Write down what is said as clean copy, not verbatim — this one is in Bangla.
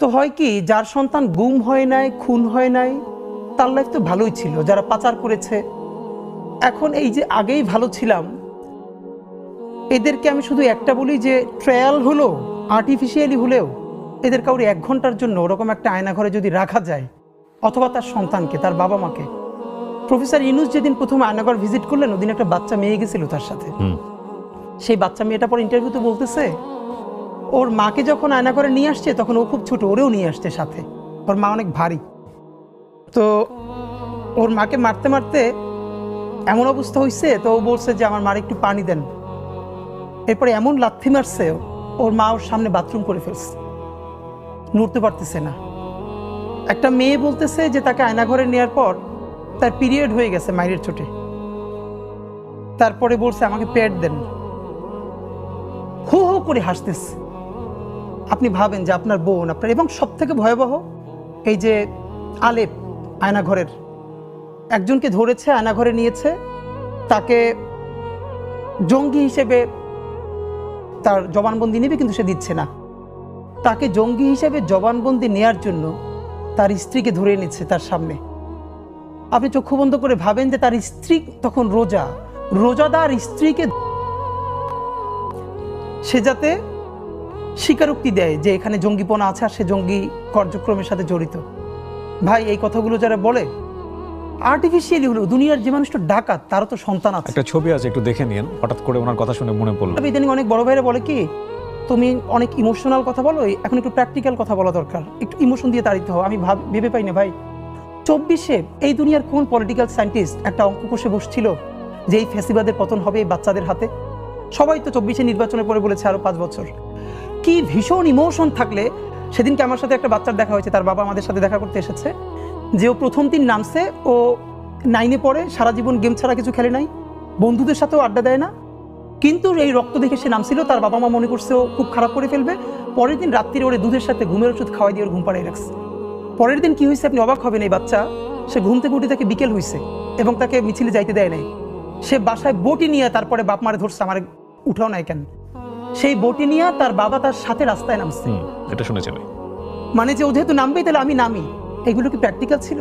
তো হয় কি, যার সন্তান গুম হয় নাই, খুন হয় নাই, তার লাইফ তো ভালোই ছিল। যারা পাচার করেছে, এখন এই যে আগেই ভালো ছিলাম, এদেরকে আমি শুধু একটা বলি যে ট্রায়াল হলো, আর্টিফিশিয়ালি হলেও এদের কাউরে 1 ঘন্টার জন্য ওরকম একটা আয়নাঘরে যদি রাখা যায়, অথবা তার সন্তানকে, তার বাবা মাকে। প্রফেসর ইউনূস যেদিন প্রথম আয়নাঘর ভিজিট করলেন, ওদিন একটা বাচ্চা মেয়ে গেছিল তার সাথে। সেই বাচ্চা মেয়েটা পর ইন্টারভিউতে বলতেছে, ওর মাকে যখন আয়নাঘরে নিয়ে আসছে তখন ও খুব ছোট, ওরেও নিয়ে আসছে সাথে। ওর মা অনেক ভারী। তো ওর মাকে মারতে মারতে এমন অবস্থা হয়েছে, তো ও বলছে যে আমার মার একটু পানি দেন। এরপরে এমন লাথি মারছে, ওর মা ওর সামনে বাথরুম করে ফেলছে, নড়তে পারতেছে না। একটা মেয়ে বলতেছে যে তাকে আয়নাঘরে নেওয়ার পর তার পিরিয়ড হয়ে গেছে মায়ের চোটে। তারপরে বলছে আমাকে প্যাড দেন, হো হো করে হাসতেছে। আপনি ভাবেন যে আপনার বোন, আপনার, এবং সব থেকে ভয়াবহ এই যে আলেপ আয়নাঘরের একজনকে ধরেছে, আয়নাঘরে নিয়েছে, তাকে জঙ্গি হিসেবে তার জবানবন্দি নেবে, কিন্তু সে দিচ্ছে না। তাকে জঙ্গি হিসেবে জবানবন্দি নেয়ার জন্য তার স্ত্রীকে ধরে এনেছে তার সামনে। আপনি চক্ষু বন্ধ করে ভাবেন যে তার স্ত্রী তখন রোজাদার স্ত্রীকে সে যাতে স্বীকারোক্তি দেয় যে এখানে জঙ্গিপনা আছে আর সে জঙ্গি কার্যক্রমের সাথে জড়িত। ভাই, এই কথাগুলো যারা বলে আর্টিফিশিয়ালি হলো, দুনিয়ার যে মানুষটা ডাকাত তারও তো সন্তান আছে। একটা ছবি আছে, একটু দেখে নিন। হঠাৎ করে ওনার কথা শুনে মনে পড়লো। ইদানিং অনেক বড় ভাইরা বলে কি, তুমি অনেক ইমোশনাল কথা বলো, এখন একটু প্র্যাকটিক্যাল কথা বলা দরকার, একটু ইমোশন দিয়ে তাড়িতে হও। আমি ভেবে পাই না ভাই, 24-এ এই দুনিয়ার কোন পলিটিক্যাল সায়েন্টিস্ট একটা অঙ্ক কষে বসছিল যে এই ফ্যাসিবাদের পতন হবে এই বাচ্চাদের হাতে? সবাই তো 24-এ নির্বাচনের পরে বলেছে আরো 5 বছর। কি ভীষণ ইমোশন থাকলে, সেদিনকে আমার সাথে একটা বাচ্চার দেখা হয়েছে, তার বাবা আমাদের সাথে দেখা করতে এসেছে, যে ও প্রথম দিন নামছে, ও 9-এ পড়ে, সারা জীবন গেম ছাড়া কিছু খেলে নাই, বন্ধুদের সাথেও আড্ডা দেয় না, কিন্তু এই রক্ত দেখে সে নামছিল। তার বাবা মা মনে করছে ও খুব খারাপ করে ফেলবে। পরের দিন রাত্রিরে ওরে দুধের সাথে ঘুমের ওষুধ খাওয়াই দিয়ে ওর ঘুম পাড়াই রাখছে। পরের দিন কি হয়েছে আপনি অবাক হবেন, এই বাচ্চা সে ঘুম থেকে উঠে তাকে বিকেল হয়েছে এবং তাকে মিছিলে যাইতে দেয় নাই। সে বাসায় বটি নিয়ে তারপরে বাপ মারে ধরছে, আমার উঠাও নাই কেন। সেই বটি নিয়ে তার বাবা তার সাথে রাস্তায় নামছে। এটা শুনেছেন? মানে যে ও যেহেতু নামবেই, তাহলে আমি নামি। এগুলো কি প্র্যাকটিক্যাল ছিল?